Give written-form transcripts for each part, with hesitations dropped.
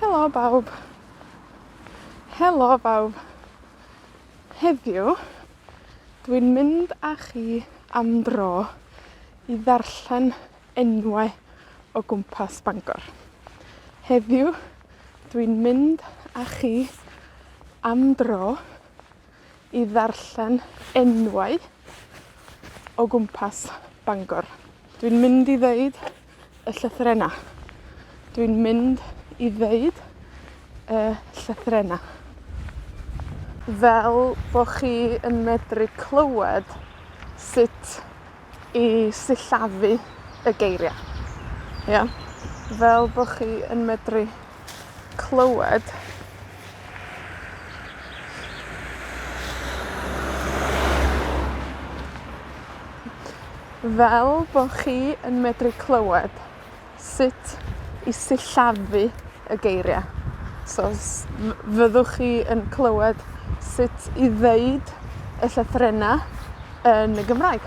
Helo bawb. Helo bawb. Heddiw, dwi'n mynd â chi am dro i ddarllen enwau o gwmpas Bangor. Heddiw, dwi'n mynd â chi am dro i ddarllen enwau o gwmpas Bangor. Dwi'n mynd i ddeud y llythrennau. Dwi'n mynd i ddeud y llythrennau. Fel bo' chi yn medru clywed sut i sillafu y geiriau. Ia? Fel bo' chi yn medru clywed sut i sillafu y geiriau. So, fyddwch chi yn clywed sut i ddeud y llythrennau yn y Gymraeg.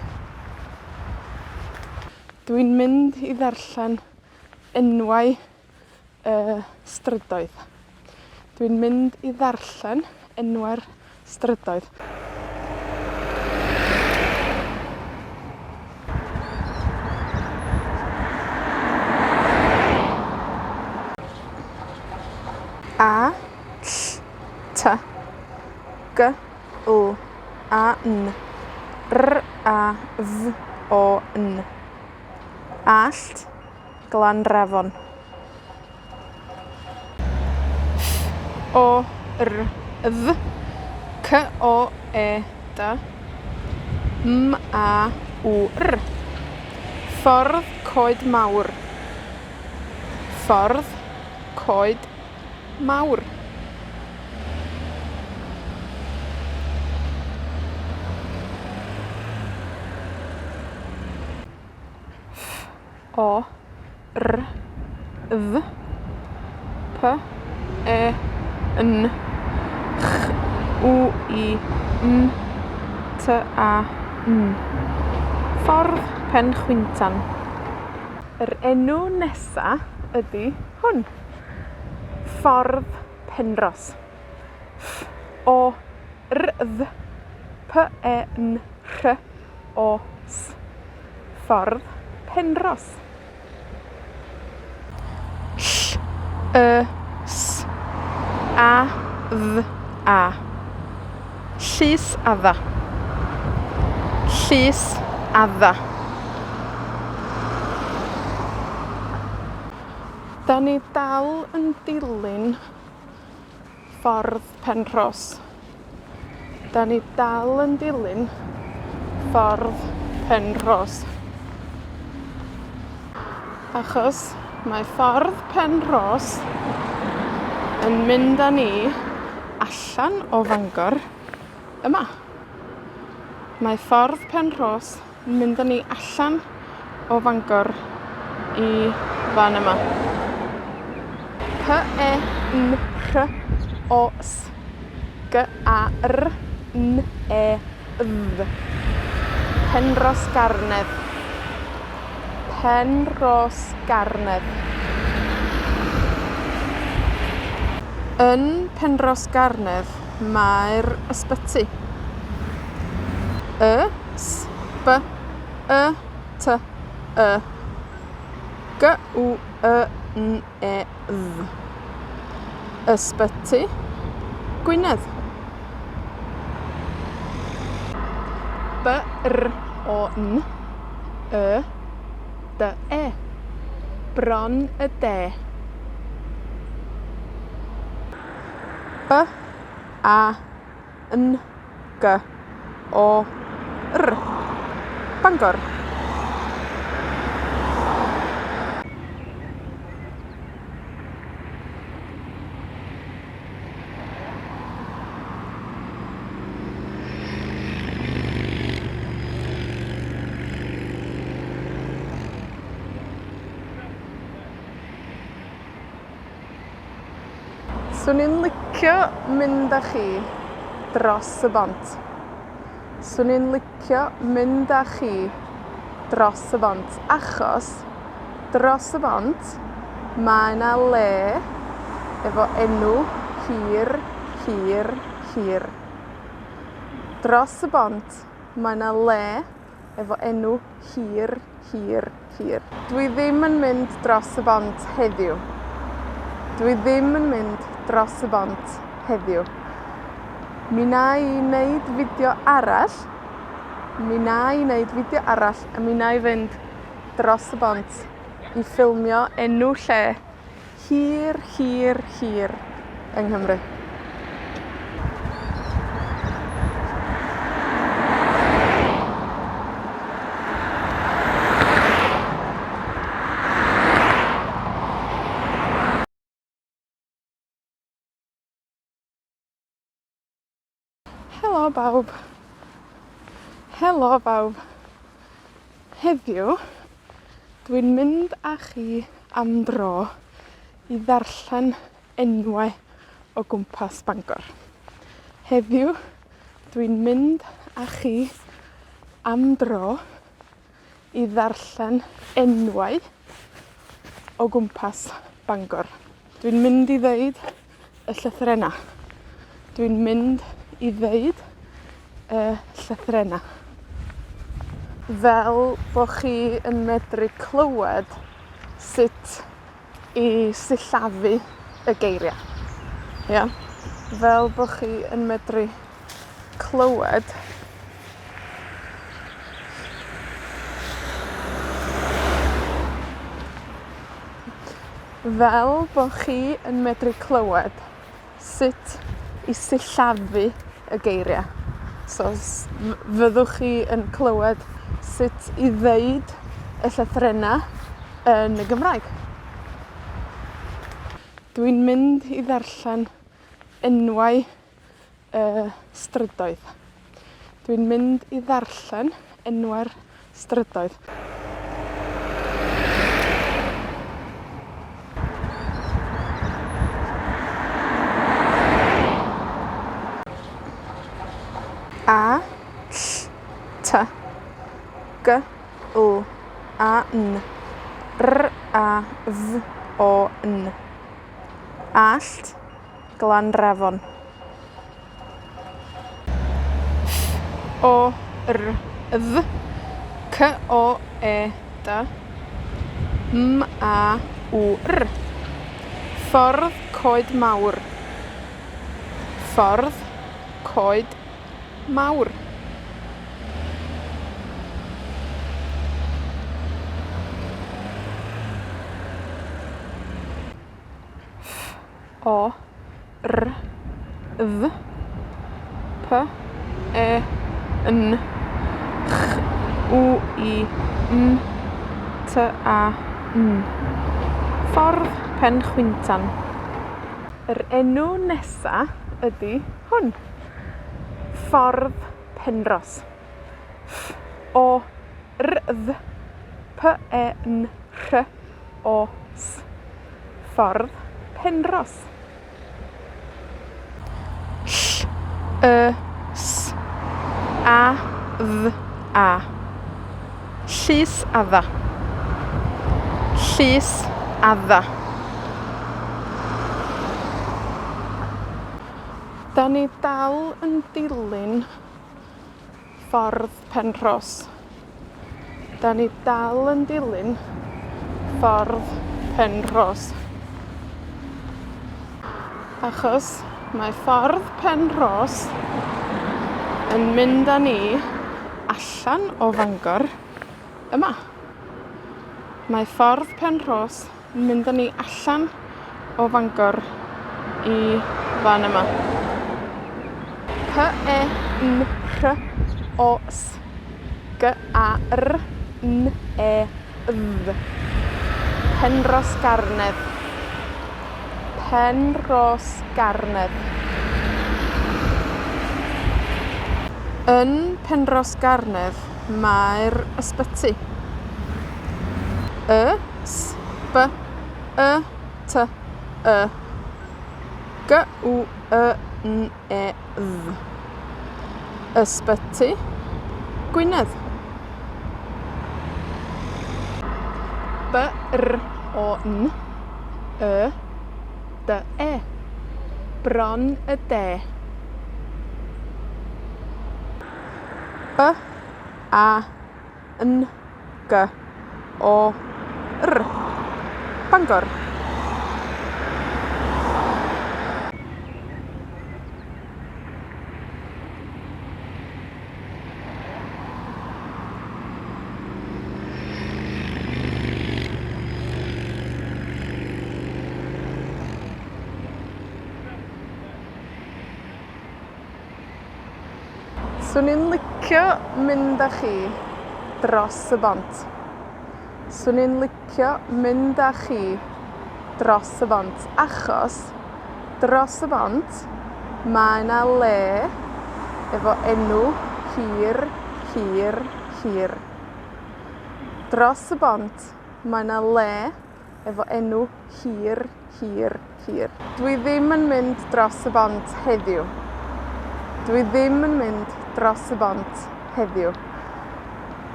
Dwi'n mynd i ddarllen enwau strydoedd. Dwi'n mynd i ddarllen enwau'r strydoedd. A, ll, t, g, l, a, n, r, a, f, o, n. Allt, Glanrafon. F, o, r, dd, c, o, e, d, m, a, w, r. Ffordd Coed Mawr. Ffordd Coed Mawr. F, o, r, dd, p, e, n, ch, w, i, n, t, a, n. Ffordd Penchwyntan. Yr enw nesa ydi hwn. Ffordd Penros. F, o, r, dd, p, e, n, r, o, s. Ffordd Penros. Ll, s, a, dd, a. Llys adda. Llys adda. Da ni dal yn dilyn ffordd Penros. Da ni dal yn dilyn ffordd Penros. Achos mae ffordd Penros yn mynd â ni allan o Fangor yma. Mae ffordd Penros yn mynd â ni allan o Fangor i fan yma. P, e, n, r, o, s. G, a, r, n, e, dd. Penros Garnedd. Penros Garnedd. Yn Penros Garnedd mae'r ysbyty. Y, s, b, y, t, y. G, w, y, n, e, dd. Ysbyty Gwynedd. B, r, o, n, y, d, e. Bron y de. B, a, n, g, o, r. Bangor. Swn i'n licio mynd â chi dros y bont. Swn i'n licio mynd â chi dros y bont, achos dros y bont mae 'na le efo enw hir, hir, hir. Dros y bont, mae 'na le efo enw hir, hir, hir. Dwi ddim yn mynd dros y bont heddiw. Dwi ddim yn mynd dros y bont heddiw. Mi na i wneud fideo arall. Mi na i wneud fideo arall, a mi na i fynd dros y bont i ffilmio enw lle hir, hir, hir yng Nghymru. Helo bawb. Helo bawb. Heddiw, dwi'n mynd â chi am dro i ddarllen enwau o gwmpas Bangor. Heddiw, dwi'n mynd â chi am dro i ddarllen enwau o gwmpas Bangor. Dwi'n mynd i ddeud y llythrennau. Dwi'n mynd i ddeud y llythrennau. Fel bo' chi yn medru clywed sut i sillafu y geiriau. Ia? Fel bo' chi yn medru clywed fel bo' chi yn medru clywed sut i sillafu y geiriau. So, fyddwch chi yn clywed sut i ddeud y llythrennau yn y Gymraeg. Dwi'n mynd i ddarllen enwau strydoedd. Dwi'n mynd i ddarllen enwau'r strydoedd. A, ll, t, g, l, a, n, r, a, f, o, n. Allt, Glanrefon. F, o, r, dd, c, o, e, d, m, a, w, r. Ffordd Coed Mawr. Ffordd Coed Mawr. F, o, r, dd, p, e, n, ch, w, i, n, t, a, n. Ffordd Penchwyntan. Yr enw nesa ydi hwn. Ffordd Penros. F, o, r, dd, p, e, n, r, o, s. Ffordd Penros. Ll, s, a, dd, a. Llys adda. Llys adda. Da ni dal yn dilyn ffordd Penros. Da ni dal yn dilyn ffordd Penros. Achos mae ffordd Penros yn mynd â ni allan o Fangor yma. Mae ffordd Penros yn mynd â ni allan o Fangor i fan yma. P, e, n, r, o, s. G, a, r, n, e, dd. Penros Garnedd. Penros Garnedd. Yn Penros Garnedd mae'r ysbyty. Y, s, b, y, t, y. G, w, y, n, e, dd. Ysbyty Gwynedd. B, r, o, n, y, de. Bron y de. B, A, N, G, O, R. Bangor. Swn i'n licio mynd â chi dros y bont. Swn i'n licio mynd â chi dros y bont, achos dros y bont mae 'na le efo enw hir, hir, hir. Dros y bont mae 'na le efo enw hir, hir, hir. Dwi ddim yn mynd dros y bont heddiw. Dwi ddim yn mynd dros y bont heddiw.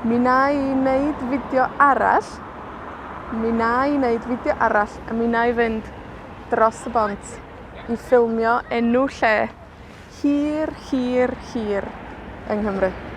Mi wna i wneud fideo arall. Mi wna i wneud fideo arall, a mi wna i fynd dros y bont i ffilmio enw lle hir, hir, hir yng Nghymru.